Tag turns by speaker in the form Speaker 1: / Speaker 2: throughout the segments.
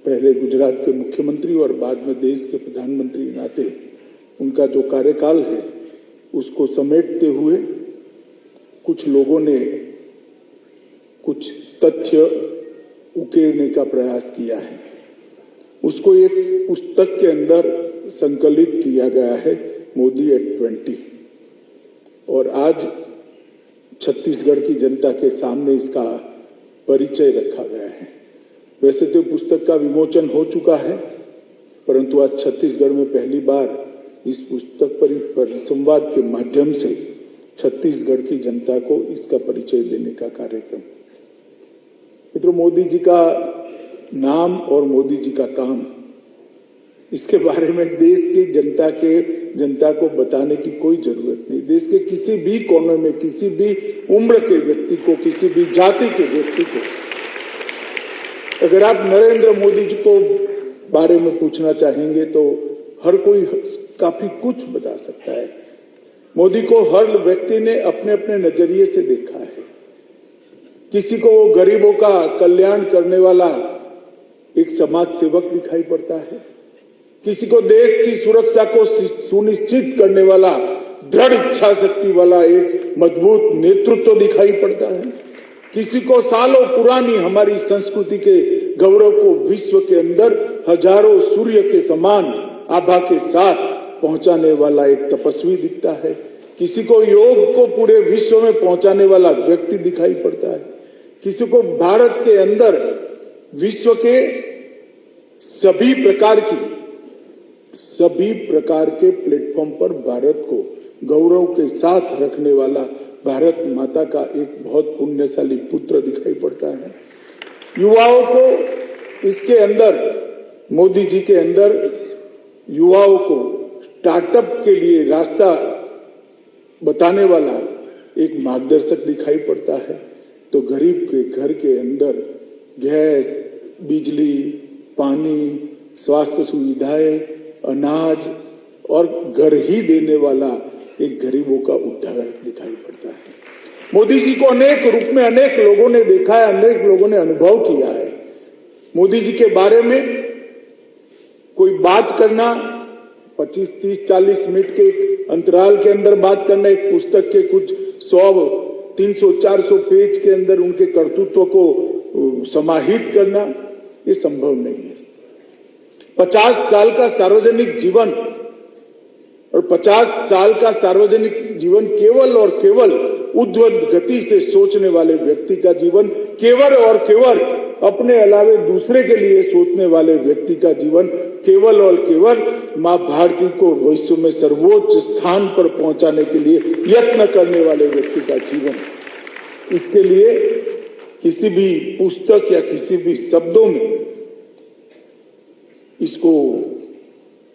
Speaker 1: पहले गुजरात के मुख्यमंत्री और बाद में देश के प्रधानमंत्री नाते उनका जो कार्यकाल है उसको समेटते हुए कुछ लोगों ने कुछ तथ्य उकेरने का प्रयास किया है। उसको एक पुस्तक के अंदर संकलित किया गया है, मोदी एट 20, और आज छत्तीसगढ़ की जनता के सामने इसका परिचय रखा गया है। वैसे तो पुस्तक का विमोचन हो चुका है, परंतु आज छत्तीसगढ़ में पहली बार इस पुस्तक पर संवाद के माध्यम से छत्तीसगढ़ की जनता को इसका परिचय देने का कार्यक्रम। मित्रों, मोदी जी का नाम और मोदी जी का काम, इसके बारे में देश की जनता को बताने की कोई जरूरत नहीं। देश के किसी भी कोने में, किसी भी उम्र के व्यक्ति को, किसी भी जाति के व्यक्ति को, अगर आप नरेंद्र मोदी जी को बारे में पूछना चाहेंगे तो हर कोई काफी कुछ बता सकता है। मोदी को हर व्यक्ति ने अपने अपने नजरिए से देखा है। किसी को वो गरीबों का कल्याण करने वाला एक समाज सेवक दिखाई पड़ता है, किसी को देश की सुरक्षा को सुनिश्चित करने वाला दृढ़ इच्छा शक्ति वाला एक मजबूत नेतृत्व दिखाई पड़ता है, किसी को सालों पुरानी हमारी संस्कृति के गौरव को विश्व के अंदर हजारों सूर्य के समान आभा के साथ पहुंचाने वाला एक तपस्वी दिखता है, किसी को योग को पूरे विश्व में पहुंचाने वाला व्यक्ति दिखाई पड़ता है, किसी को भारत के अंदर विश्व के सभी प्रकार के प्लेटफॉर्म पर भारत को गौरव के साथ रखने वाला भारत माता का एक बहुत पुण्यशाली पुत्र दिखाई पड़ता है। युवाओं को इसके अंदर, मोदी जी के अंदर युवाओं को स्टार्टअप के लिए रास्ता बताने वाला एक मार्गदर्शक दिखाई पड़ता है। तो गरीब के घर के अंदर गैस, बिजली, पानी, स्वास्थ्य सुविधाएं, अनाज और घर ही देने वाला एक गरीबों का उदाहरण दिखाई पड़ता है। मोदी जी को अनेक रूप में अनेक लोगों ने देखा है, अनेक लोगों ने अनुभव किया है। मोदी जी के बारे में कोई बात करना, 25, 30, 40 मिनट के अंतराल के अंदर बात करना, एक पुस्तक के कुछ 100, 300, 400 पेज के अंदर उनके कर्तृत्व को समाहित करना, ये संभव नहीं है। 50 साल का सार्वजनिक जीवन और 50 साल का सार्वजनिक जीवन केवल और केवल उद्वत गति से सोचने वाले व्यक्ति का जीवन, केवल और केवल अपने अलावे दूसरे के लिए सोचने वाले व्यक्ति का जीवन, केवल और केवल मां भारती को विश्व में सर्वोच्च स्थान पर पहुंचाने के लिए यत्न करने वाले व्यक्ति का जीवन। इसके लिए किसी भी पुस्तक या किसी भी शब्दों में इसको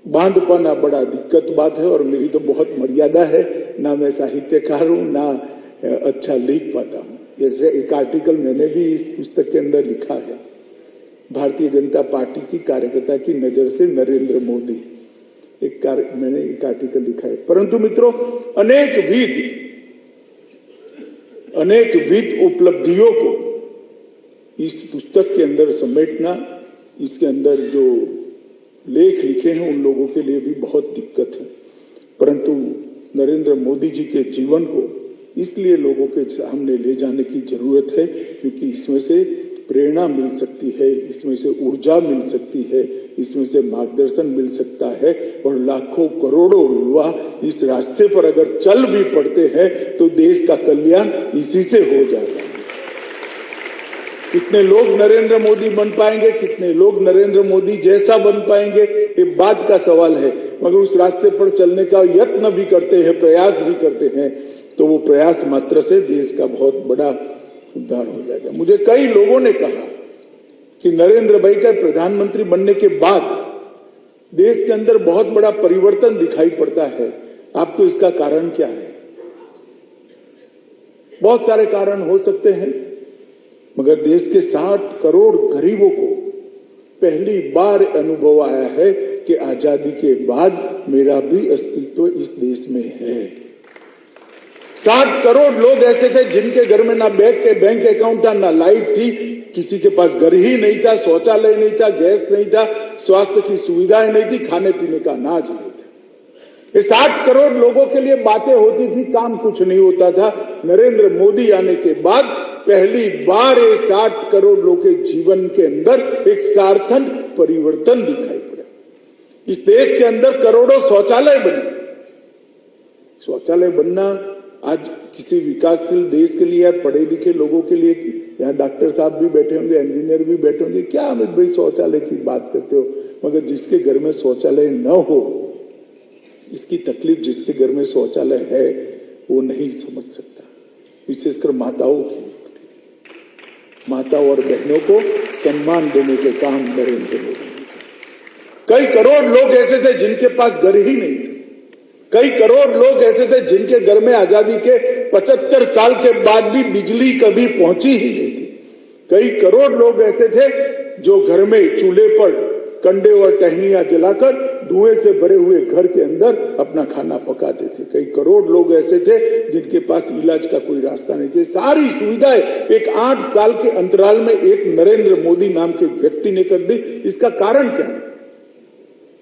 Speaker 1: बांध पाना बड़ा दिक्कत बात है, और मेरी तो बहुत मर्यादा है, ना मैं साहित्यकार हूं, ना अच्छा लिख पाता हूं। जैसे एक आर्टिकल मैंने भी इस पुस्तक के अंदर लिखा है, भारतीय जनता पार्टी की कार्यकर्ता की नजर से नरेंद्र मोदी, मैंने एक आर्टिकल लिखा है। परंतु मित्रों, अनेक विध उपलब्धियों को इस पुस्तक के अंदर समेटना, इसके अंदर जो लेख लिखे हैं उन लोगों के लिए भी बहुत दिक्कत है। परंतु नरेंद्र मोदी जी के जीवन को इसलिए लोगों के सामने ले जाने की जरूरत है क्योंकि इसमें से प्रेरणा मिल सकती है, इसमें से ऊर्जा मिल सकती है, इसमें से मार्गदर्शन मिल सकता है, और लाखों करोड़ों युवा इस रास्ते पर अगर चल भी पड़ते हैं तो देश का कल्याण इसी से हो जाता है। कितने लोग नरेंद्र मोदी बन पाएंगे, कितने लोग नरेंद्र मोदी जैसा बन पाएंगे, ये बात का सवाल है, मगर उस रास्ते पर चलने का यत्न भी करते हैं, प्रयास भी करते हैं, तो वो प्रयास मात्र से देश का बहुत बड़ा उद्धार हो जाएगा। मुझे कई लोगों ने कहा कि नरेंद्र भाई का प्रधानमंत्री बनने के बाद देश के अंदर बहुत बड़ा परिवर्तन दिखाई पड़ता है, आपको इसका कारण क्या है? बहुत सारे कारण हो सकते हैं, मगर देश के 60 करोड़ गरीबों को पहली बार अनुभव आया है कि आजादी के बाद मेरा भी अस्तित्व इस देश में है। 60 करोड़ लोग ऐसे थे जिनके घर में ना बैंक अकाउंट था, ना लाइट थी, किसी के पास घर ही नहीं था, शौचालय नहीं था, गैस नहीं था, स्वास्थ्य की सुविधाएं नहीं थी, खाने पीने का अनाज नहीं था। ये 60 करोड़ लोगों के लिए बातें होती थी, काम कुछ नहीं होता था। नरेंद्र मोदी आने के बाद पहली बार ये 60 करोड़ लोगों के जीवन के अंदर एक सार्थक परिवर्तन दिखाई पड़ा। इस देश के अंदर करोड़ों शौचालय बने। शौचालय बनना आज किसी विकासशील देश के लिए, पढ़े लिखे लोगों के लिए, यहाँ डॉक्टर साहब भी बैठे होंगे, इंजीनियर भी बैठे होंगे, क्या अमित भाई शौचालय की बात करते हो, मगर जिसके घर में शौचालय न हो, इसकी तकलीफ जिसके घर में शौचालय है वो नहीं समझ सकता। विशेषकर माताओं की, माता और बहनों को सम्मान देने के काम नरेंद्र मोदी ने। कई करोड़ लोग ऐसे थे जिनके पास घर ही नहीं थे। कई करोड़ लोग ऐसे थे जिनके घर में आजादी के 75 साल के बाद भी बिजली कभी पहुंची ही नहीं थी। कई करोड़ लोग ऐसे थे जो घर में चूल्हे पर कंडे और टहनियां जलाकर धुएं से भरे हुए घर के अंदर अपना खाना पकाते थे। कई करोड़ लोग ऐसे थे जिनके पास इलाज का कोई रास्ता नहीं थे। सारी सुविधाएं एक 8 साल के अंतराल में एक नरेंद्र मोदी नाम के व्यक्ति ने कर दी। इसका कारण क्या है?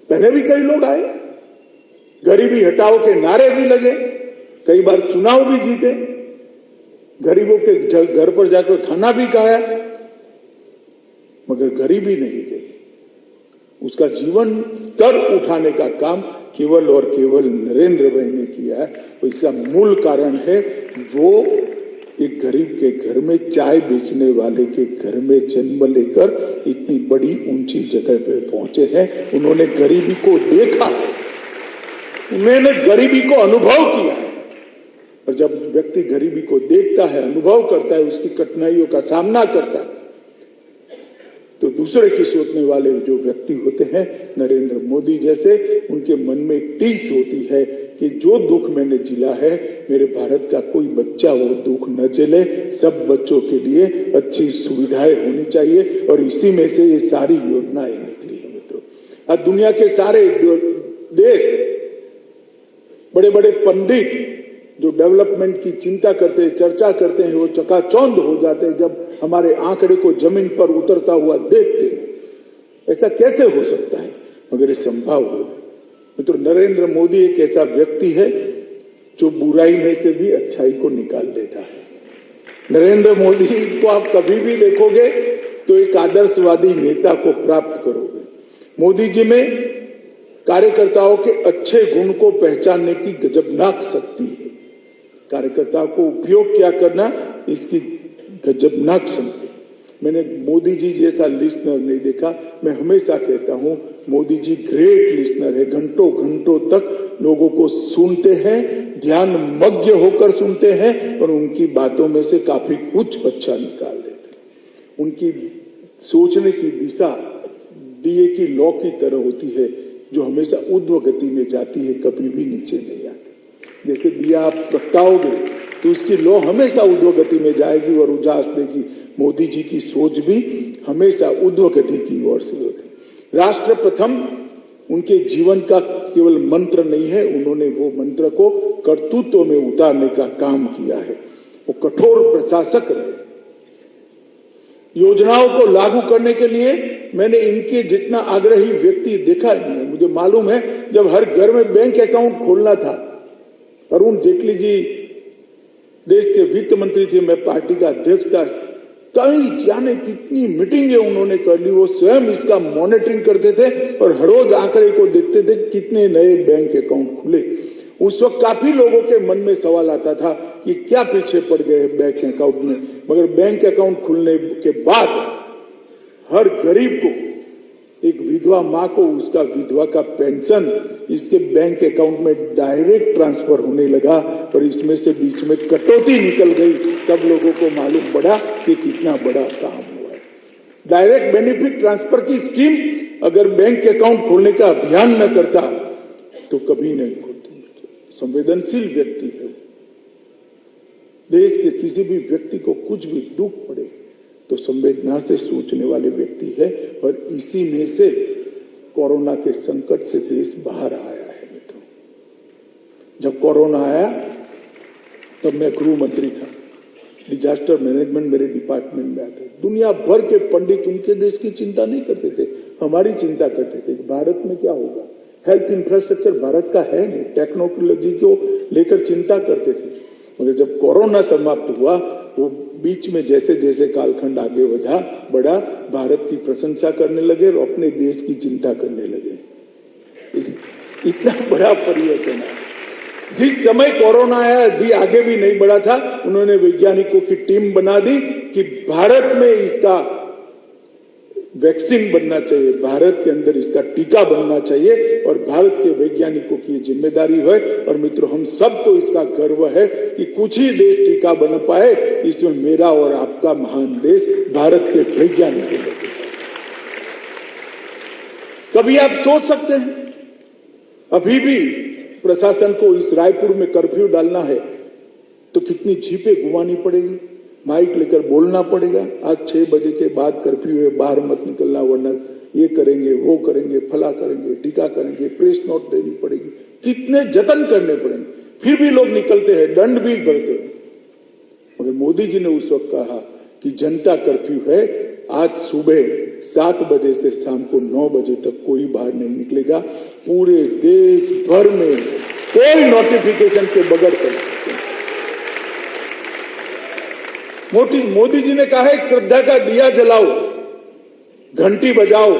Speaker 1: पहले भी कई लोग आए, गरीबी हटाओ के नारे भी लगे, कई बार चुनाव भी जीते, गरीबों के घर पर जाकर खाना भी खाया, मगर गरीबी नहीं गई। उसका जीवन स्तर उठाने का काम केवल और केवल नरेंद्र भाई ने किया है। और इसका मूल कारण है वो एक गरीब के घर में, चाय बेचने वाले के घर में जन्म लेकर इतनी बड़ी ऊंची जगह पे पहुंचे हैं। उन्होंने गरीबी को देखा, उन्होंने गरीबी को अनुभव किया। और जब व्यक्ति गरीबी को देखता है, अनुभव करता है, उसकी कठिनाइयों का सामना करता है, तो दूसरे की सोचने वाले जो व्यक्ति होते हैं नरेंद्र मोदी जैसे, उनके मन में एक टीस होती है कि जो दुख मैंने झेला है, मेरे भारत का कोई बच्चा वो दुख न झेले। सब बच्चों के लिए अच्छी सुविधाएं होनी चाहिए और इसी में से ये सारी योजनाएं निकली है। मित्रों, आज दुनिया के सारे देश, बड़े बड़े पंडित जो डेवलपमेंट की चिंता करते हैं, चर्चा करते हैं, वो चकाचौंध हो जाते हैं जब हमारे आंकड़े को जमीन पर उतरता हुआ देखते हैं। ऐसा कैसे हो सकता है? मगर ये संभव हुआ। मित्रों, नरेंद्र मोदी एक ऐसा व्यक्ति है जो बुराई में से भी अच्छाई को निकाल देता है। नरेंद्र मोदी को आप कभी भी देखोगे तो एक आदर्शवादी नेता को प्राप्त करोगे। मोदी जी में कार्यकर्ताओं के अच्छे गुण को पहचानने की गजबनाक शक्ति है। कार्यकर्ताओं को उपयोग क्या करना, इसकी गजबनाक शक्ति। मैंने मोदी जी जैसा लिसनर नहीं देखा। मैं हमेशा कहता हूं मोदी जी ग्रेट लिसनर है। घंटों घंटों तक लोगों को सुनते हैं, ध्यान मग्न होकर सुनते हैं और उनकी बातों में से काफी कुछ अच्छा निकाल देते हैं। उनकी सोचने की दिशा दिए की लौ की तरह होती है, जो हमेशा ऊर्ध्व गति में जाती है, कभी भी नीचे नहीं आती। जैसे दिया आप प्रगटाओगे तो उसकी लौ हमेशा ऊर्ध्व गति में जाएगी और उजास देगी। मोदी जी की सोच भी हमेशा ऊर्ध्व गति की ओर से होती। राष्ट्र प्रथम उनके जीवन का केवल मंत्र नहीं है, उन्होंने वो मंत्र को कर्तृत्व में उतारने का काम किया है। वो कठोर प्रशासक रहे। योजनाओं को लागू करने के लिए मैंने इनके जितना आग्रही व्यक्ति देखा नहीं है। मुझे मालूम है जब हर घर में बैंक अकाउंट खोलना था, अरुण जेटली जी देश के वित्त मंत्री थे, मैं पार्टी का अध्यक्ष था, कई जाने कितनी मीटिंगें उन्होंने कर ली। वो स्वयं इसका मॉनिटरिंग करते थे और हर रोज आंकड़े को देखते थे कितने नए बैंक अकाउंट खुले। उस वक्त काफी लोगों के मन में सवाल आता था कि क्या पीछे पड़ गए बैंक अकाउंट में। मगर बैंक अकाउंट खुलने के बाद हर गरीब को, एक विधवा मां को उसका विधवा का पेंशन इसके बैंक अकाउंट में डायरेक्ट ट्रांसफर होने लगा और इसमें से बीच में कटौती निकल गई। तब लोगों को मालूम पड़ा कि कितना बड़ा काम हुआ है। डायरेक्ट बेनिफिट ट्रांसफर की स्कीम अगर बैंक अकाउंट खोलने का अभियान न करता तो कभी नहीं खोलती। संवेदनशील व्यक्ति है। देश के किसी भी व्यक्ति को कुछ भी दुख पड़े तो संवेदना से सोचने वाले व्यक्ति है और इसी में से कोरोना के संकट से देश बाहर आया है। मित्रों, जब कोरोना आया तब मैं गृह मंत्री था। डिजास्टर मैनेजमेंट मेरे डिपार्टमेंट में आते। दुनिया भर के पंडित उनके देश की चिंता नहीं करते थे, हमारी चिंता करते थे भारत में क्या होगा। हेल्थ इंफ्रास्ट्रक्चर भारत का है नहीं, टेक्नोलॉजी को लेकर चिंता करते थे। मगर जब कोरोना समाप्त हुआ, वो बीच में जैसे जैसे कालखंड आगे बढ़ा, भारत की प्रशंसा करने लगे और अपने देश की चिंता करने लगे। इतना बड़ा परिवर्तन है। जिस समय कोरोना आया अभी आगे भी नहीं बढ़ा था, उन्होंने वैज्ञानिकों की टीम बना दी कि भारत में इसका वैक्सीन बनना चाहिए, भारत के अंदर इसका टीका बनना चाहिए और भारत के वैज्ञानिकों की जिम्मेदारी है। और मित्रों, हम सबको इसका गर्व है कि कुछ ही देश टीका बन पाए, इसमें मेरा और आपका महान देश भारत के वैज्ञानिकों ने। कभी आप सोच सकते हैं, अभी भी प्रशासन को इस रायपुर में कर्फ्यू डालना है तो कितनी जीपें घुमानी पड़ेगी, माइक लेकर बोलना पड़ेगा, आज 6 बजे के बाद कर्फ्यू है, बाहर मत निकलना, वरना ये करेंगे, वो करेंगे, फला करेंगे, टीका करेंगे, प्रेस नोट देनी पड़ेगी, कितने जतन करने पड़ेंगे। फिर भी लोग निकलते हैं, दंड भी भरते हैं। मगर मोदी जी ने उस वक्त कहा कि जनता कर्फ्यू है, आज सुबह 7 बजे से शाम को 9 बजे तक कोई बाहर नहीं निकलेगा, पूरे देश भर में कोई नोटिफिकेशन के बगैर कर सकते हैं। मोदी जी ने कहा एक श्रद्धा का दिया जलाओ, घंटी बजाओ।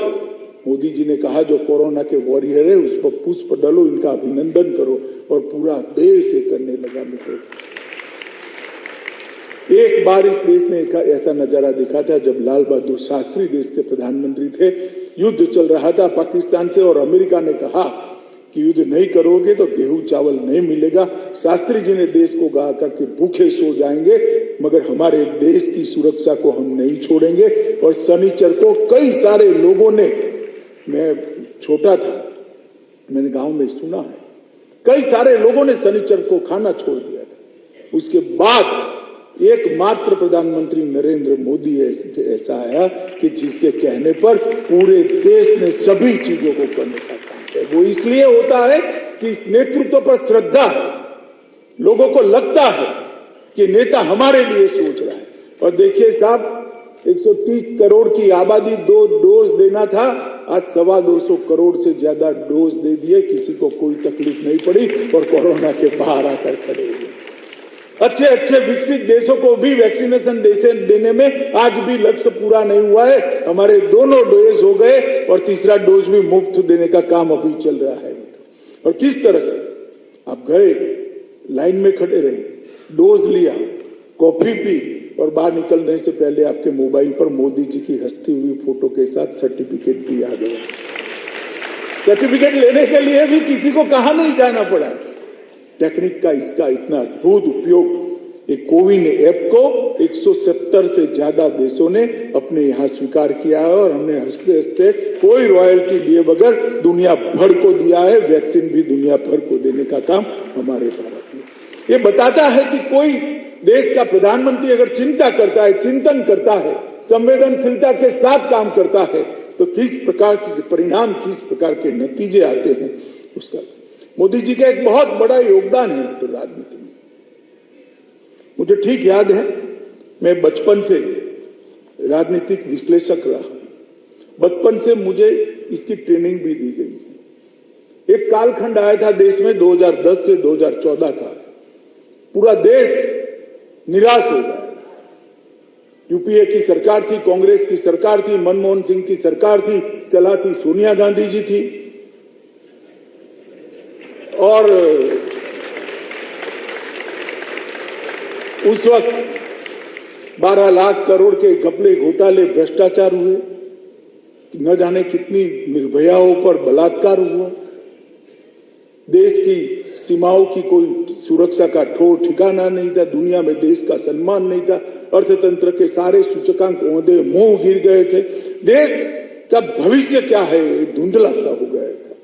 Speaker 1: मोदी जी ने कहा जो कोरोना के वॉरियर है उस पर पुष्प डालो, इनका अभिनंदन करो, और पूरा देश ये करने लगा। मित्रों, एक बार इस देश ने ऐसा नजारा दिखा था जब लाल बहादुर शास्त्री देश के प्रधानमंत्री थे, युद्ध चल रहा था पाकिस्तान से और अमेरिका ने कहा कि युद्ध नहीं करोगे तो गेहूं चावल नहीं मिलेगा। शास्त्री जी ने देश को कहा कि भूखे सो जाएंगे मगर हमारे देश की सुरक्षा को हम नहीं छोड़ेंगे। और शनिचर को कई सारे लोगों ने, मैं छोटा था, मैंने गांव में सुना है, कई सारे लोगों ने शनिचर को खाना छोड़ दिया था। उसके बाद एकमात्र प्रधानमंत्री नरेंद्र मोदी ऐसा आया कि जिसके कहने पर पूरे देश ने सभी चीजों को करने का काम किया। वो इसलिए होता है कि इस नेतृत्व पर श्रद्धा, लोगों को लगता है कि नेता हमारे लिए सोच रहा है। और देखिए साहब, 130 करोड़ की आबादी 2 डोज देना था, आज 225 करोड़ से ज्यादा डोज दे दिए, किसी को कोई तकलीफ नहीं पड़ी और कोरोना के बाहर आकर खड़े हुए। अच्छे अच्छे विकसित देशों को भी वैक्सीनेशन देने में आज भी लक्ष्य पूरा नहीं हुआ है। हमारे दोनों डोज हो गए और तीसरा डोज भी मुफ्त देने का काम अभी चल रहा है। और किस तरह से आप गए, लाइन में खड़े रहे, डोज लिया, कॉफी पी और बाहर निकलने से पहले आपके मोबाइल पर मोदी जी की हंसती हुई फोटो के साथ सर्टिफिकेट भी आ गया। सर्टिफिकेट लेने के लिए भी किसी को कहाँ नहीं जाना पड़ा। टेक्निक का इसका इतना अद्भुत उपयोग, एक कोविन ऐप को 170 से ज्यादा देशों ने अपने यहां स्वीकार किया है और हमने हंसते हंसते कोई रॉयल्टी लिए बगैर दुनिया भर को दिया है। वैक्सीन भी दुनिया भर को देने का काम हमारे भारत में। ये बताता है कि कोई देश का प्रधानमंत्री अगर चिंता करता है, चिंतन करता है, संवेदनशीलता के साथ काम करता है तो किस प्रकार के परिणाम, किस प्रकार के नतीजे आते हैं। उसका मोदी जी का एक बहुत बड़ा योगदान है तो राजनीति में। मुझे ठीक याद है, मैं बचपन से राजनीतिक विश्लेषक रहा, बचपन से मुझे इसकी ट्रेनिंग भी दी गई। एक कालखंड आया था देश में 2010 से 2014 का, पूरा देश निराश हो गया। यूपीए की सरकार थी, कांग्रेस की सरकार थी, मनमोहन सिंह की सरकार थी, चलाती सोनिया गांधी जी थी और उस वक्त 12 लाख करोड़ के घपले, घोटाले, भ्रष्टाचार हुए, न जाने कितनी निर्भयाओं पर बलात्कार हुआ, देश की सीमाओं की कोई सुरक्षा का ठोर ठिकाना नहीं था, दुनिया में देश का सम्मान नहीं था, अर्थतंत्र के सारे सूचकांक औंधे मुंह गिर गए थे, देश का भविष्य क्या है धुंधला सा हो गया था।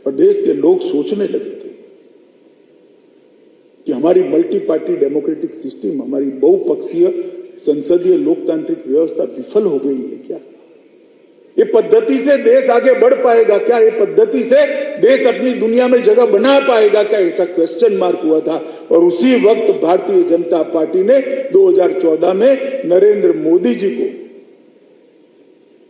Speaker 1: और देश के लोग सोचने लगे थे कि हमारी मल्टी पार्टी डेमोक्रेटिक सिस्टम, हमारी बहुपक्षीय संसदीय लोकतांत्रिक व्यवस्था विफल हो गई है क्या? ये पद्धति से देश आगे बढ़ पाएगा क्या? ये पद्धति से देश अपनी दुनिया में जगह बना पाएगा क्या, ऐसा क्वेश्चन मार्क हुआ था। और उसी वक्त भारतीय जनता पार्टी ने 2014 में नरेंद्र मोदी जी को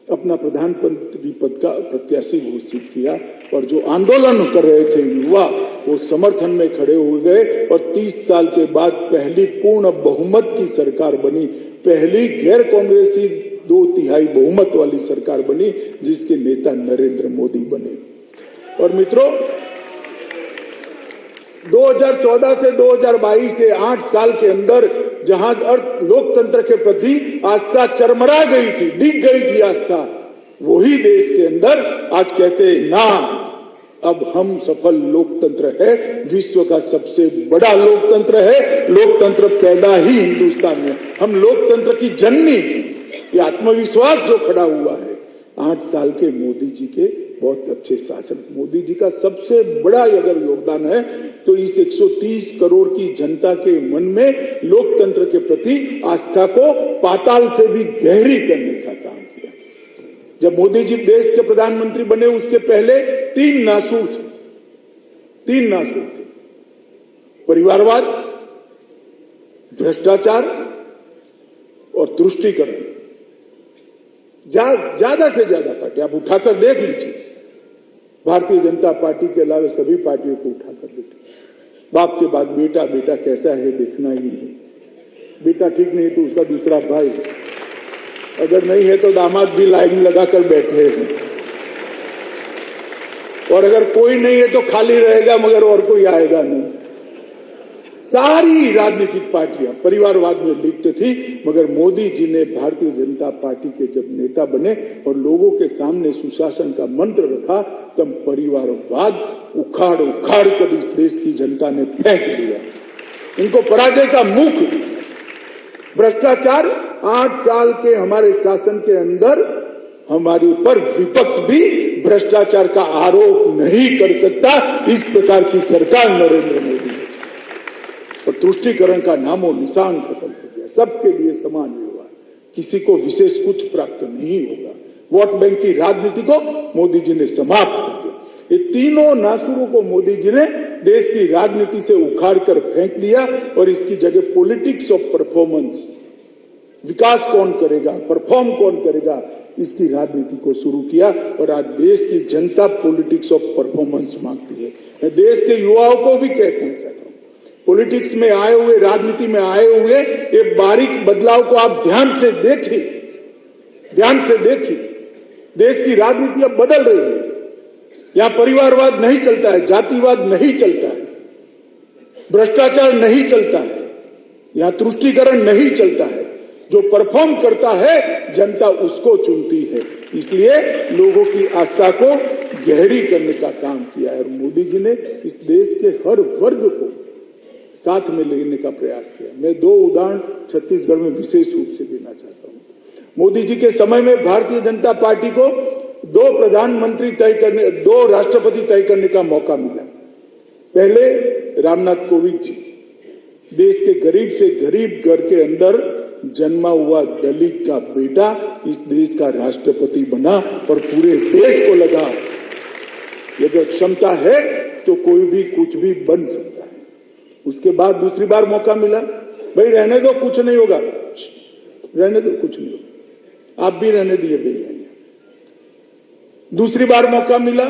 Speaker 1: अपना प्रधानमंत्री पद का प्रत्याशी घोषित किया और जो आंदोलन कर रहे थे युवा, वो समर्थन में खड़े हो गए और 30 साल के बाद पहली पूर्ण बहुमत की सरकार बनी, पहली गैर कांग्रेसी 2/3 बहुमत वाली सरकार बनी, जिसके नेता नरेंद्र मोदी बने। और मित्रों, 2014 से 2022 से 8 साल के अंदर जहां लोकतंत्र के प्रति आस्था चरमरा गई थी, डिग गई थी आस्था, वही देश के अंदर आज कहते हैं ना, अब हम सफल लोकतंत्र है, विश्व का सबसे बड़ा लोकतंत्र है, लोकतंत्र पैदा ही हिंदुस्तान में, हम लोकतंत्र की जननी, ये आत्मविश्वास जो खड़ा हुआ है 8 साल के मोदी जी के बहुत अच्छे शासन, मोदी जी का सबसे बड़ा अगर योगदान है तो इस 130 करोड़ की जनता के मन में लोकतंत्र के प्रति आस्था को पाताल से भी गहरी करने का काम किया। जब मोदी जी देश के प्रधानमंत्री बने उसके पहले 3 नासूर थे, परिवारवाद, भ्रष्टाचार और तुष्टीकरण। ज्यादा से ज्यादा पार्टी आप उठाकर देख लीजिए, भारतीय जनता पार्टी के अलावा सभी पार्टियों को उठाकर देखिए, बाप के बाद बेटा, बेटा कैसा है देखना ही नहीं, बेटा ठीक नहीं तो उसका दूसरा भाई, अगर नहीं है तो दामाद भी लाइन लगाकर बैठे हैं, और अगर कोई नहीं है तो खाली रहेगा मगर और कोई आएगा नहीं। सारी राजनीतिक पार्टियां परिवारवाद में लिप्त थी, मगर मोदी जी ने भारतीय जनता पार्टी के जब नेता बने और लोगों के सामने सुशासन का मंत्र रखा, तब परिवारवाद उखाड़ उखाड़ कर इस देश की जनता ने फेंक दिया, इनको पराजय का मुख। भ्रष्टाचार, 8 साल के हमारे शासन के अंदर हमारे पर विपक्ष भी भ्रष्टाचार का आरोप नहीं कर सकता, इस प्रकार की सरकार नरेंद्र मोदी है। और तुष्टीकरण का नामो निशान खत्म हो गया, सबके लिए समान व्यवहार, किसी को विशेष कुछ प्राप्त नहीं होगा। वोट बैंक की राजनीति को मोदी जी ने समाप्त कर दिया। ये तीनों नासुरों को मोदी जी ने देश की राजनीति से उखाड़ कर फेंक दिया और इसकी जगह पॉलिटिक्स ऑफ परफॉर्मेंस, विकास कौन करेगा, परफॉर्म कौन करेगा, इसकी राजनीति को शुरू किया। और आज देश की जनता पॉलिटिक्स ऑफ परफॉर्मेंस मांगती है। मैं देश के युवाओं को भी कहना चाहता हूं, पॉलिटिक्स में आए हुए, राजनीति में आए हुए ये बारीक बदलाव को आप ध्यान से देखिए, ध्यान से देखिए। देश की राजनीति अब बदल रही है, यहां परिवारवाद नहीं चलता है, जातिवाद नहीं चलता है, भ्रष्टाचार नहीं चलता है, यहां तुष्टीकरण नहीं चलता है। जो परफॉर्म करता है जनता उसको चुनती है, इसलिए लोगों की आस्था को गहरी करने का काम किया है। और मोदी जी ने इस देश के हर वर्ग को साथ में लेने का प्रयास किया। मैं 2 उदाहरण छत्तीसगढ़ में विशेष रूप से देना चाहता हूं। मोदी जी के समय में भारतीय जनता पार्टी को 2 राष्ट्रपति तय करने का मौका मिला। पहले रामनाथ कोविंद जी, देश के गरीब से गरीब घर के अंदर जन्मा हुआ दलित का बेटा इस देश का राष्ट्रपति बना और पूरे देश को लगा अगर क्षमता है तो कोई भी कुछ भी बन सकता है। उसके बाद दूसरी बार मौका मिला, भाई रहने दो कुछ नहीं होगा, रहने दो कुछ नहीं होगा, आप भी रहने दिए भैया। दूसरी बार मौका मिला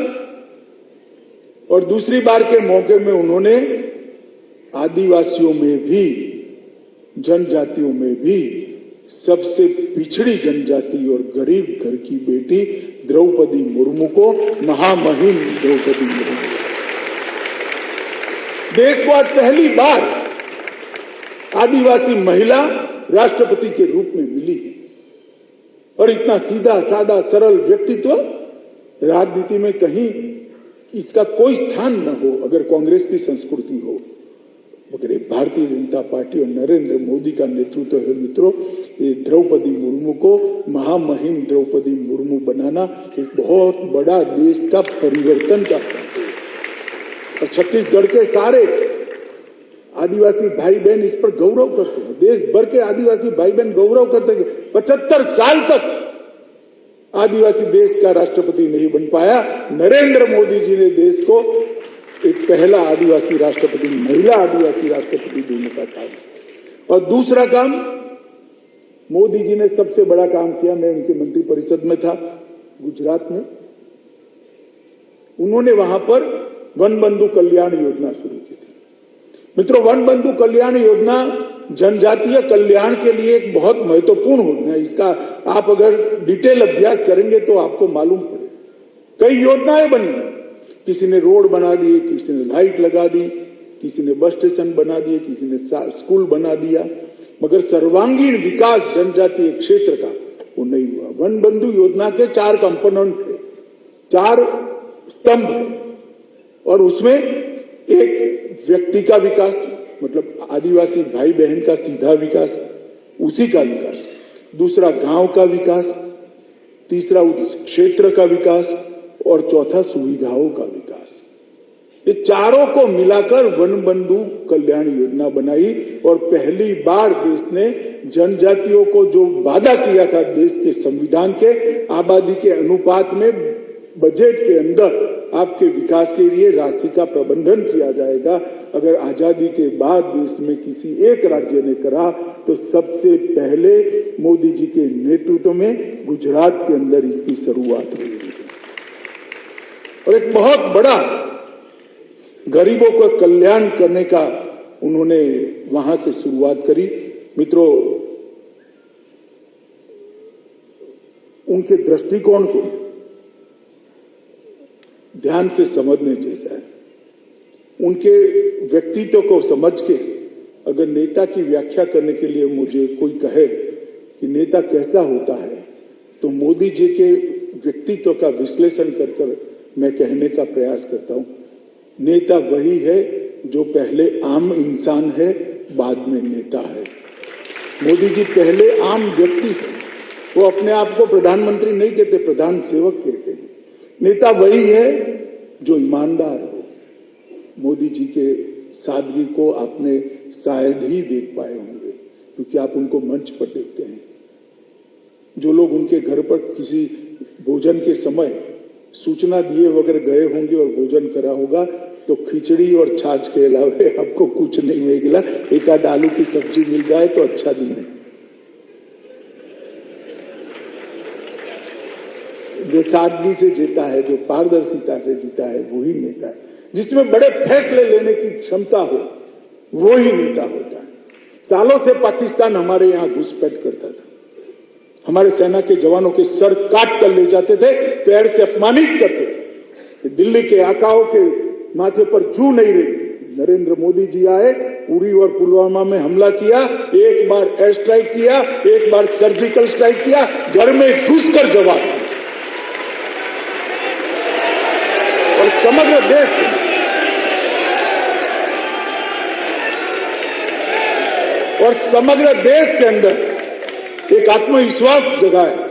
Speaker 1: और दूसरी बार के मौके में उन्होंने आदिवासियों में भी, जनजातियों में भी सबसे पिछड़ी जनजाति और गरीब घर की बेटी द्रौपदी मुर्मू को, महामहिम द्रौपदी मुर्मू, देश को आज पहली बार आदिवासी महिला राष्ट्रपति के रूप में मिली है। और इतना सीधा साधा सरल व्यक्तित्व, राजनीति में कहीं इसका कोई स्थान न हो अगर कांग्रेस की संस्कृति हो, मगर भारतीय जनता पार्टी और नरेंद्र मोदी का नेतृत्व है। मित्रों, ये द्रौपदी मुर्मू को, महामहिम द्रौपदी मुर्मू बनाना एक बहुत बड़ा देश का परिवर्तन का साथ है। और छत्तीसगढ़ के सारे आदिवासी भाई बहन इस पर गौरव करते हैं, देश भर के आदिवासी भाई बहन गौरव करते हैं। 75 साल तक आदिवासी देश का राष्ट्रपति नहीं बन पाया। नरेंद्र मोदी जी ने देश को एक पहला आदिवासी राष्ट्रपति, महिला आदिवासी राष्ट्रपति देने का काम। और दूसरा काम, मोदी जी ने सबसे बड़ा काम किया, मैं उनके मंत्रिपरिषद में था गुजरात में, उन्होंने वहां पर वन बंधु कल्याण योजना शुरू की थी। मित्रों, वन बंधु कल्याण योजना जनजातीय कल्याण के लिए एक बहुत महत्वपूर्ण योजना है। इसका आप अगर डिटेल अभ्यास करेंगे तो आपको मालूम पड़ेगा। कई योजनाएं बनी, किसी ने रोड बना दिए, किसी ने लाइट लगा दी, किसी ने बस स्टेशन बना दिए, किसी ने स्कूल बना दिया, मगर सर्वांगीण विकास जनजातीय क्षेत्र का वो नहीं हुआ। वन बंधु योजना के 4 कंपोनेंट थे, 4 स्तंभ है, और उसमें एक व्यक्ति का विकास, मतलब आदिवासी भाई बहन का सीधा विकास, उसी का विकास, दूसरा गांव का विकास, तीसरा उस क्षेत्र का विकास, और चौथा सुविधाओं का विकास। ये चारों को मिलाकर वन बंधु कल्याण योजना बनाई, और पहली बार देश ने जनजातियों को जो वादा किया था देश के संविधान के आबादी के अनुपात में बजट के अंदर आपके विकास के लिए राशि का प्रबंधन किया जाएगा, अगर आजादी के बाद देश में किसी एक राज्य ने करा तो सबसे पहले मोदी जी के नेतृत्व में गुजरात के अंदर इसकी शुरुआत हुई। और एक बहुत बड़ा गरीबों का कल्याण करने का उन्होंने वहां से शुरुआत करी। मित्रों, उनके दृष्टिकोण को ध्यान से समझने जैसा है। उनके व्यक्तित्व को समझ के अगर नेता की व्याख्या करने के लिए मुझे कोई कहे कि नेता कैसा होता है, तो मोदी जी के व्यक्तित्व का विश्लेषण कर मैं कहने का प्रयास करता हूं। नेता वही है जो पहले आम इंसान है, बाद में नेता है। मोदी जी पहले आम व्यक्ति है, वो अपने आप को प्रधानमंत्री नहीं कहते, प्रधान सेवक कहते हैं। नेता वही है जो ईमानदार हो। मोदी जी के सादगी को आपने शायद ही देख पाए होंगे, क्योंकि आप उनको मंच पर देखते हैं। जो लोग उनके घर पर किसी भोजन के समय सूचना दिए वगैरह गए होंगे और भोजन करा होगा, तो खिचड़ी और छाछ के अलावा आपको कुछ नहीं मिलेगा। एक आध आलू की सब्जी मिल जाए तो अच्छा दिन है। जो सादगी से जीता है, जो पारदर्शिता से जीता है, वही नेता है। जिसमें बड़े फैसले लेने की क्षमता हो, वो ही नेता होता है। सालों से पाकिस्तान हमारे यहां घुसपैठ करता था, हमारे सेना के जवानों के सर काट कर ले जाते थे, पैर से अपमानित करते थे। दिल्ली के आकाओं के माथे पर जू नहीं रही। नरेंद्र मोदी जी आए, उरी और पुलवामा में हमला किया, एक बार एयर स्ट्राइक किया, एक बार सर्जिकल स्ट्राइक किया, घर में घुसकर जवाब, और समग्र देश के अंदर एक आत्मविश्वास जगाया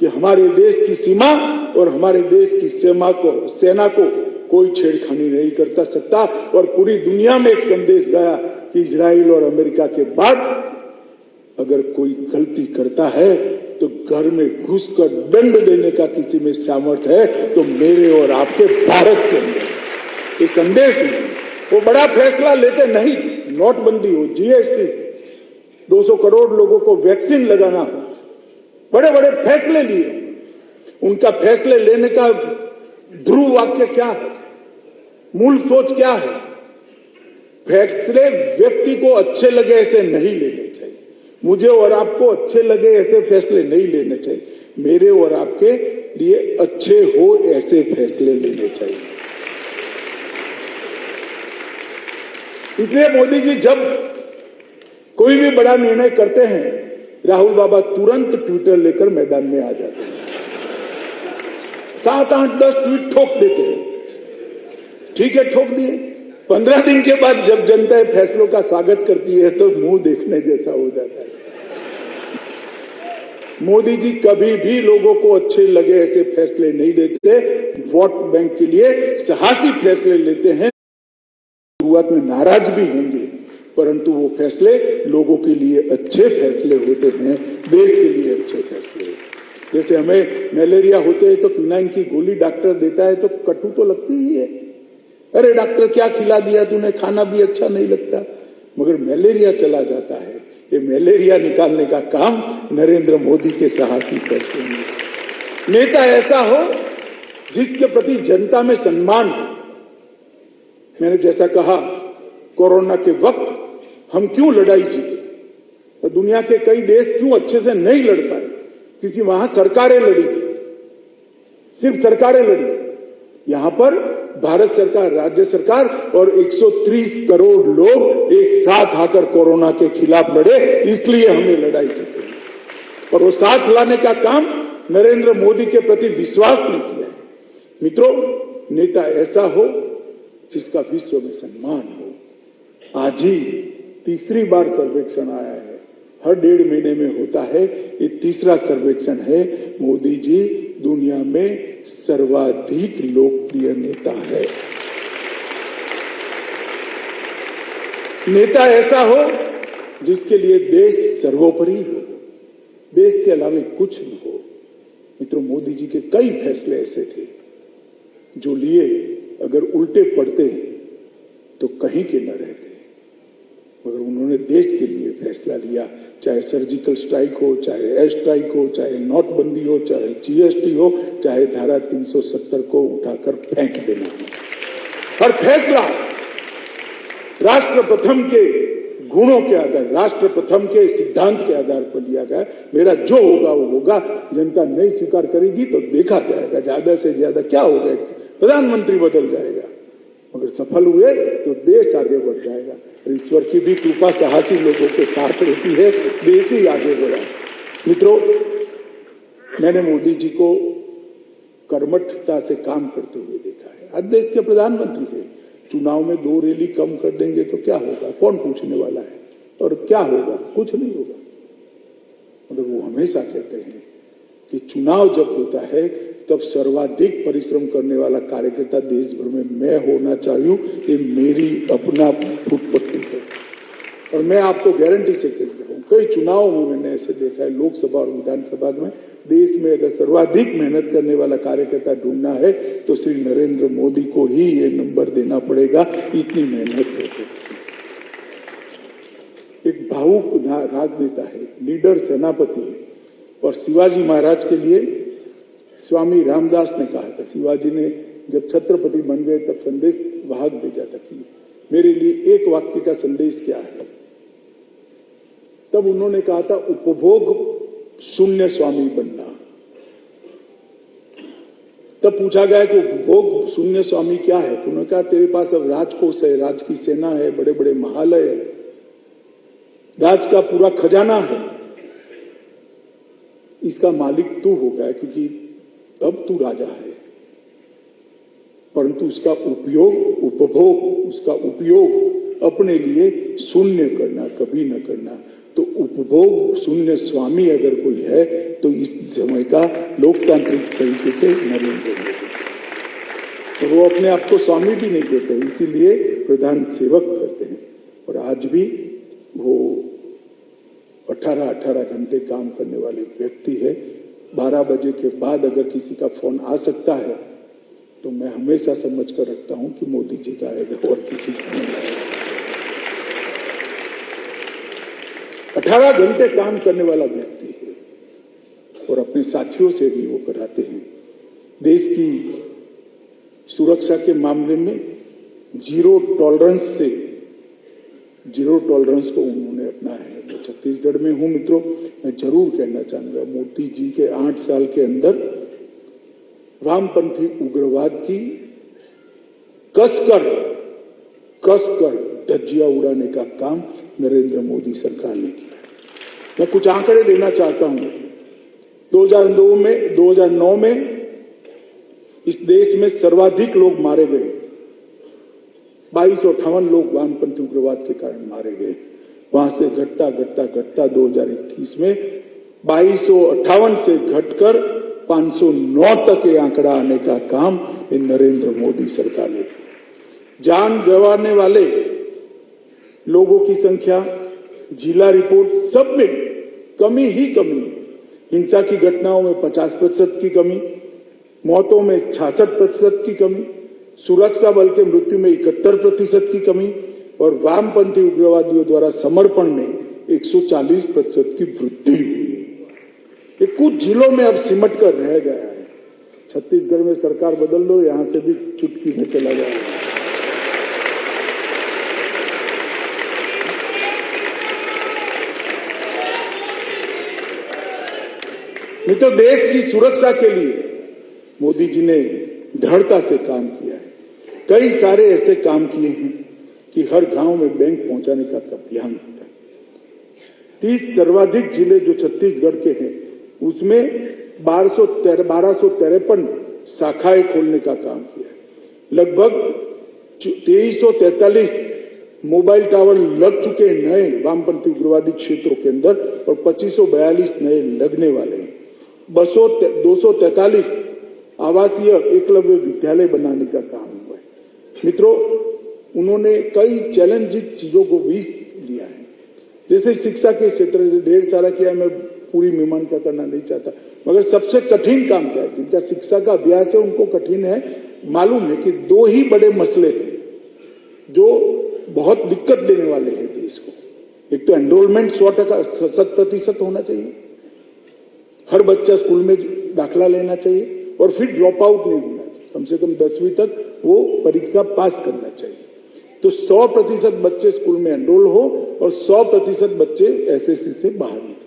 Speaker 1: कि हमारे देश की सीमा और हमारे देश की सेना को कोई छेड़खानी नहीं कर सकता। और पूरी दुनिया में एक संदेश गया कि इजराइल और अमेरिका के बाद अगर कोई गलती करता है तो घर में घुसकर दंड देने का किसी में सामर्थ्य है तो मेरे और आपके भारत के अंदर ये संदेश है। वो बड़ा फैसला लेते नहीं, नोटबंदी हो, जीएसटी, 200 करोड़ लोगों को वैक्सीन लगाना हो, बड़े बड़े फैसले लिए। उनका फैसले लेने का ध्रुव वाक्य क्या है, मूल सोच क्या है? फैसले व्यक्ति को अच्छे लगे ऐसे नहीं लेने चाहिए, मुझे और आपको अच्छे लगे ऐसे फैसले नहीं लेने चाहिए, मेरे और आपके लिए अच्छे हो ऐसे फैसले लेने चाहिए। इसलिए मोदी जी जब कोई भी बड़ा निर्णय करते हैं, राहुल बाबा तुरंत ट्विटर लेकर मैदान में आ जाते हैं, 7, 8, 10 ट्वीट ठोक देते हैं। ठीक है, ठोक दिए। 15 दिन के बाद जब जनता फैसलों का स्वागत करती है तो मुंह देखने जैसा हो जाता है। मोदी जी कभी भी लोगों को अच्छे लगे ऐसे फैसले नहीं देते, वोट बैंक के लिए साहसी फैसले लेते हैं। शुरुआत में नाराज भी होंगे, परंतु वो फैसले लोगों के लिए अच्छे फैसले होते हैं, देश के लिए अच्छे फैसले होते हैं। जैसे हमें मलेरिया होते है तो क्विनाइन की गोली डॉक्टर देता है तो कटु तो लगती ही है। अरे डॉक्टर क्या खिला दिया तूने, खाना भी अच्छा नहीं लगता। मगर मलेरिया चला जाता है। ये मलेरिया निकालने का काम नरेंद्र मोदी के साहसी फैसले में। नेता ऐसा हो जिसके प्रति जनता में सम्मान हो। मैंने जैसा कहा, कोरोना के वक्त हम क्यों लड़ाई जीते तो दुनिया के कई देश क्यों अच्छे से नहीं लड़ पाए, क्योंकि वहां सरकारें लड़ी थी, सिर्फ सरकारें लड़ी। यहां पर भारत सरकार, राज्य सरकार और 130 करोड़ लोग एक साथ आकर कोरोना के खिलाफ लड़े, इसलिए हमने लड़ाई जीती। और वो साथ लाने का काम नरेंद्र मोदी के प्रति विश्वास ने किया है। मित्रों, नेता ऐसा हो जिसका विश्व में सम्मान हो। आज ही तीसरी बार सर्वेक्षण आया है, हर 1.5 महीने में होता है, ये तीसरा सर्वेक्षण है। मोदी जी दुनिया में सर्वाधिक लोकप्रिय नेता है। नेता ऐसा हो जिसके लिए देश सर्वोपरि हो, देश के अलावा कुछ न हो। मित्रों, मोदी जी के कई फैसले ऐसे थे जो लिए अगर उल्टे पड़ते तो कहीं के न रहते, मगर उन्होंने देश के लिए फैसला लिया। चाहे सर्जिकल स्ट्राइक हो, चाहे एयर स्ट्राइक हो, चाहे नोटबंदी हो, चाहे जीएसटी हो, चाहे धारा 370 को उठाकर फेंक देना हो। और फैसला राष्ट्र प्रथम के गुणों के आधार, राष्ट्र प्रथम के सिद्धांत के आधार पर लिया गया। मेरा जो होगा वो होगा, जनता नहीं स्वीकार करेगी तो देखा जाएगा, ज्यादा से ज्यादा क्या होगा, प्रधानमंत्री बदल जाएगा। अगर सफल हुए तो देश आगे बढ़ जाएगा। ईश्वर की भी कृपा साहसी लोगों के साथ रहती है, देश ही आगे बढ़ा। मित्रों, मैंने मोदी जी को कर्मठता से काम करते हुए देखा है। आज देश के प्रधानमंत्री है, चुनाव में 2 रैली कम कर देंगे तो क्या होगा, कौन पूछने वाला है, और क्या होगा, कुछ नहीं होगा। मतलब वो हमेशा कहते हैं कि चुनाव जब होता है तब सर्वाधिक परिश्रम करने वाला कार्यकर्ता देश भर में मैं होना चाहिए, ये मेरी अपना फुटपट्टी है। और मैं आपको गारंटी से कहता हूं, कई चुनावों में मैंने ऐसे देखा है, लोकसभा और विधानसभा में, देश में अगर सर्वाधिक मेहनत करने वाला कार्यकर्ता ढूंढना है तो श्री नरेंद्र मोदी को ही ये नंबर देना पड़ेगा, इतनी मेहनत होती है। एक भावुक राजनेता है, लीडर, सेनापति है। और शिवाजी महाराज के लिए स्वामी रामदास ने कहा था, शिवाजी ने जब छत्रपति बन गए तब संदेश वाहक भेजा था कि मेरे लिए एक वाक्य का संदेश क्या है। तब उन्होंने कहा था, उपभोग शून्य स्वामी बनना। तब पूछा गया कि उपभोग शून्य स्वामी क्या है, तो उन्होंने कहा तेरे पास अब राजकोष है, राज की सेना है, बड़े बड़े महल है, राज का पूरा खजाना है, इसका मालिक तू हो गया क्योंकि अब तू राजा है, परंतु उसका उपयोग, उपभोग, उसका उपयोग अपने लिए शून्य करना, कभी न करना। तो उपभोग शून्य स्वामी अगर कोई है तो इस समय का लोकतांत्रिक तरीके से नरेंद्र मोदी। तो वो अपने आप को स्वामी भी नहीं कहते, इसीलिए प्रधान सेवक करते हैं। और आज भी वो 18 घंटे काम करने वाले व्यक्ति है। 12 बजे के बाद अगर किसी का फोन आ सकता है तो मैं हमेशा समझ कर रखता हूं कि मोदी जी का है और किसी का नहीं। 18 घंटे काम करने वाला व्यक्ति है और अपने साथियों से भी वो कराते हैं। देश की सुरक्षा के मामले में जीरो टॉलरेंस को उन्होंने अपनाया है। मैं छत्तीसगढ़ में हूं मित्रों, मैं जरूर कहना चाहूंगा, मोदी जी के 8 साल के अंदर वामपंथी उग्रवाद की कसकर धज्जियां उड़ाने का काम नरेंद्र मोदी सरकार ने किया। मैं कुछ आंकड़े देना चाहता हूं। 2009 में इस देश में सर्वाधिक लोग मारे गए, 2258 लोग वामपंथी उग्रवाद के कारण मारे गए। वहां से घटता 2021 में 2258 से घटकर 509 तक ये आंकड़ा आने का काम इन नरेंद्र मोदी सरकार ने किया। जान गंवाने वाले लोगों की संख्या, जिला रिपोर्ट, सब में कमी ही कमी है। हिंसा की घटनाओं में 50% की कमी, मौतों में 66% की कमी, सुरक्षा बल के मृत्यु में 71% की कमी और वामपंथी उग्रवादियों द्वारा समर्पण में 140% की वृद्धि हुई है। ये कुछ जिलों में अब सिमट कर रह गया है। छत्तीसगढ़ में सरकार बदल लो, यहां से भी चुटकी में चला जाएगा। नहीं तो देश की सुरक्षा के लिए मोदी जी ने दृढ़ता से काम किया है। कई सारे ऐसे काम किए हैं कि हर गांव में बैंक पहुंचाने का अभियान होता है। 30 सर्वाधिक जिले जो छत्तीसगढ़ के हैं उसमें 1253 शाखाएं खोलने का काम किया है। लगभग 2343 मोबाइल टावर लग चुके हैं नए वामपंथी उग्रवादी क्षेत्रों के अंदर और 2542 नए लगने वाले हैं। 243 आवासीय एकलव्य विद्यालय बनाने का काम हुआ है। मित्रों, उन्होंने कई चैलेंजिंग चीजों को भी लिया है, जैसे शिक्षा के क्षेत्र में ढेर सारा किया। मैं पूरी मीमांसा करना नहीं चाहता, मगर सबसे कठिन काम क्या है? जिनका शिक्षा का अभ्यास है उनको कठिन है। मालूम है कि 2 ही बड़े मसले हैं जो बहुत दिक्कत देने वाले हैं देश को। एक तो एनरोलमेंट 100% होना चाहिए, हर बच्चा स्कूल में दाखिला लेना चाहिए, और फिर ड्रॉप आउट नहीं होना चाहिए, कम से कम 10वीं तक वो परीक्षा पास करना चाहिए। तो 100% बच्चे स्कूल में एनरोल हो और 100% बच्चे एसएससी से बाहर निकले।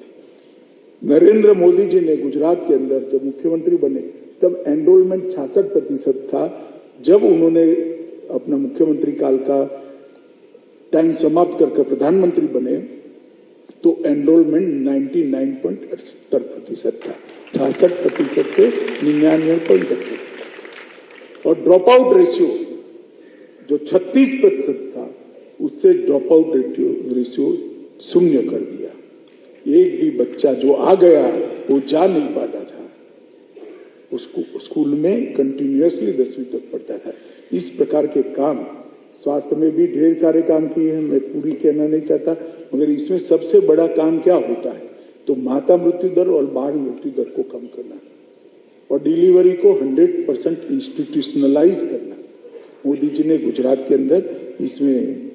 Speaker 1: नरेंद्र मोदी जी ने गुजरात के अंदर जब मुख्यमंत्री बने तब एनरोलमेंट 66% था। जब उन्होंने अपना मुख्यमंत्री काल का टाइम समाप्त करके प्रधानमंत्री बने तो एनरोलमेंट 99.78% था, 66% से 99.78। और ड्रॉप आउट रेशियो जो 36% था उससे ड्रॉप आउट रेशियो 0 कर दिया। एक भी बच्चा जो आ गया वो जा नहीं पाता था, उसको स्कूल में कंटिन्यूअसली 10वीं तक पढ़ता था। इस प्रकार के काम स्वास्थ्य में भी ढेर सारे काम किए हैं, मैं पूरी कहना नहीं चाहता, मगर इसमें सबसे बड़ा काम क्या होता है तो माता मृत्यु दर और बाल मृत्यु दर को कम करना और डिलीवरी को 100% इंस्टीट्यूशनलाइज करना। मोदी जी ने गुजरात के अंदर इसमें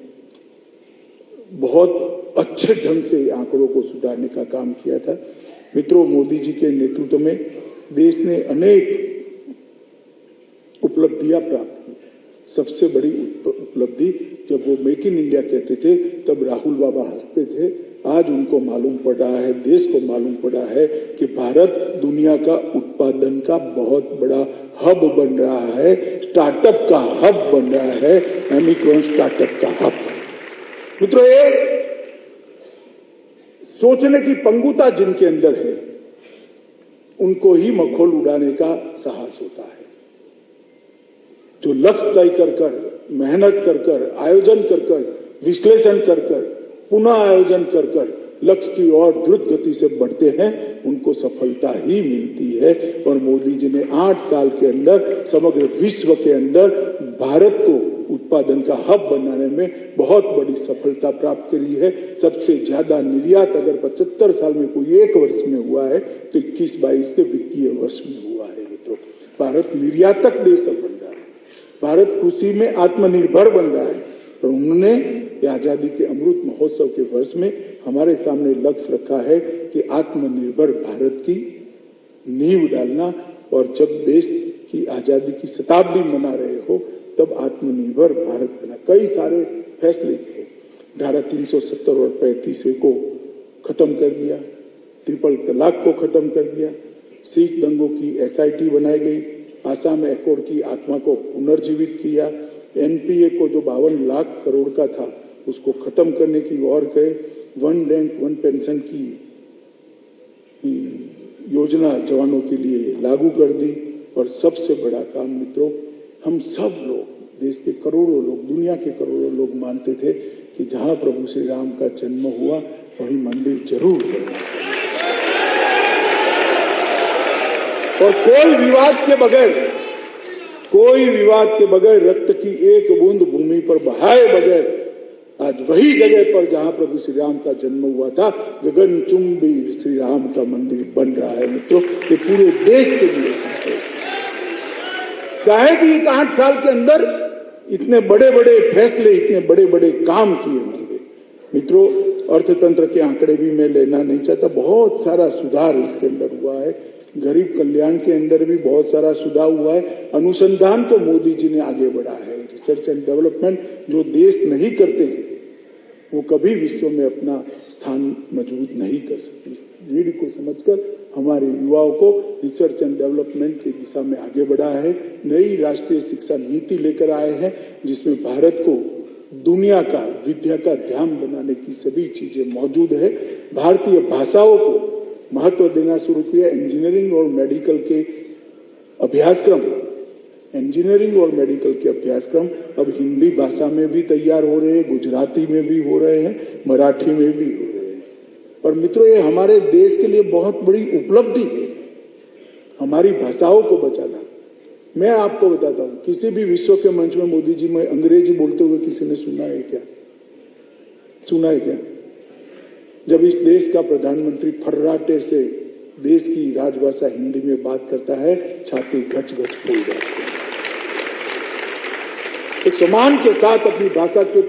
Speaker 1: बहुत अच्छे ढंग से आंकड़ों को सुधारने का काम किया था। मित्रों, मोदी जी के नेतृत्व में देश ने अनेक उपलब्धियां प्राप्त की। सबसे बड़ी उपलब्धि जब वो मेक इन इंडिया कहते थे तब राहुल बाबा हंसते थे। आज उनको मालूम पड़ रहा है, देश को मालूम पड़ा है कि भारत दुनिया का उत्पादन का बहुत बड़ा हब बन रहा है, स्टार्टअप का हब बन रहा है, यूनिकॉर्न स्टार्टअप का हब। मित्रों, ये सोचने की पंगुता जिनके अंदर है उनको ही मखौल उड़ाने का साहस होता है। जो लक्ष्य तय कर मेहनत कर आयोजन कर विश्लेषण कर पुनः आयोजन कर लक्ष्य की ओर द्रुत गति से बढ़ते हैं उनको सफलता ही मिलती है। और मोदी जी ने 8 साल के अंदर समग्र विश्व के अंदर भारत को उत्पादन का हब बनाने में बहुत बड़ी सफलता प्राप्त करी है। सबसे ज्यादा निर्यात अगर 75 साल में कोई एक वर्ष में हुआ है तो 21-22 के वित्तीय वर्ष में हुआ है। मित्रों, भारत निर्यातक देश बन रहा है, भारत कृषि में आत्मनिर्भर बन रहा है। और उन्होंने आजादी के अमृत महोत्सव के वर्ष में हमारे सामने लक्ष्य रखा है कि आत्मनिर्भर भारत की नींव डालना। और जब देश की आजादी की शताब्दी मना रहे हो तब आत्मनिर्भर भारत बना। कई सारे फैसले किए, धारा 370 और 35A को खत्म कर दिया, ट्रिपल तलाक को खत्म कर दिया, सिख दंगों की SIT बनाई गई, आसाम एकॉर्ड की आत्मा को पुनर्जीवित किया, NPA को जो 52 लाख करोड़ का था उसको खत्म करने की ओर गए, 1 रैंक 1 पेंशन की योजना जवानों के लिए लागू कर दी। और सबसे बड़ा काम मित्रों, हम सब लोग, देश के करोड़ों लोग, दुनिया के करोड़ों लोग मानते थे कि जहां प्रभु श्री राम का जन्म हुआ वहीं मंदिर जरूर बनना। और कोई विवाद के बगैर रक्त की एक बूंद भूमि पर बहाए बगैर आज वही जगह पर जहां प्रभु श्री राम का जन्म हुआ था, गगनचुंबी श्री राम का मंदिर बन रहा है। मित्रों, ये पूरे देश के लिए संतोष। शायद ही 8 साल के अंदर इतने बड़े बड़े फैसले, इतने बड़े बड़े काम किए होंगे। मित्रों, अर्थतंत्र के आंकड़े भी मैं लेना नहीं चाहता, बहुत सारा सुधार इसके अंदर हुआ है। गरीब कल्याण के अंदर भी बहुत सारा सुधार हुआ है। अनुसंधान को मोदी जी ने आगे बढ़ा है। रिसर्च एंड डेवलपमेंट जो देश नहीं करते हैं वो कभी विश्व में अपना स्थान मजबूत नहीं कर सकती। नीड को समझकर हमारे युवाओं को रिसर्च एंड डेवलपमेंट की दिशा में आगे बढ़ा है। नई राष्ट्रीय शिक्षा नीति लेकर आए हैं जिसमें भारत को दुनिया का विद्या का ध्यान बनाने की सभी चीजें मौजूद है। भारतीय भाषाओं को महत्व देना शुरू किया। इंजीनियरिंग और मेडिकल के अभ्यासक्रम अब हिंदी भाषा में भी तैयार हो रहे हैं, गुजराती में भी हो रहे हैं, मराठी में भी हो रहे हैं। और मित्रों, ये हमारे देश के लिए बहुत बड़ी उपलब्धि है, हमारी भाषाओं को बचाना। मैं आपको बताता हूं, किसी भी विश्व के मंच में मोदी जी में अंग्रेजी बोलते हुए किसी ने सुना है क्या? जब इस देश का प्रधानमंत्री फर्राटे से देश की राजभाषा हिंदी में बात करता है, छाती गच गच फूल जाती है। एक सम्मान के साथ अपनी भाषा के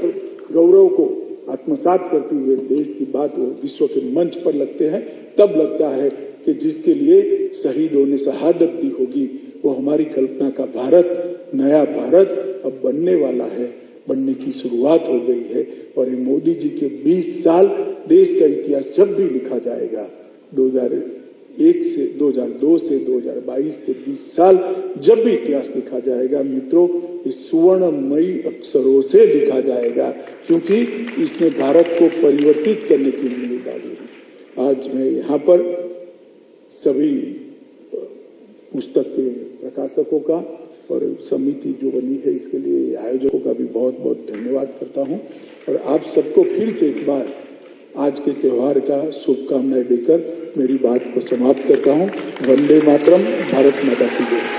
Speaker 1: गौरव को आत्मसात करते हुए देश की बात वो विश्व के मंच पर लगते हैं, तब लगता है कि जिसके लिए शहीदों ने शहादत दी होगी वो हमारी कल्पना का भारत, नया भारत अब बनने वाला है, बनने की शुरुआत हो गई है। और ये मोदी जी के 20 साल देश का इतिहास जब भी लिखा जाएगा, 2002 से 2022 के 20 साल जब भी इतिहास लिखा जाएगा, मित्रों, इस सुवर्णमयी अक्षरों से लिखा जाएगा, क्योंकि इसने भारत को परिवर्तित करने की नींव डाली है। आज मैं यहाँ पर सभी पुस्तक के प्रकाशकों का और समिति जो बनी है इसके लिए आयोजकों का भी बहुत बहुत धन्यवाद करता हूं। और आप सबको फिर से एक बार आज के त्योहार का शुभकामनाएं देकर मेरी बात को समाप्त करता हूं। वंदे मातरम, भारत माता की जय।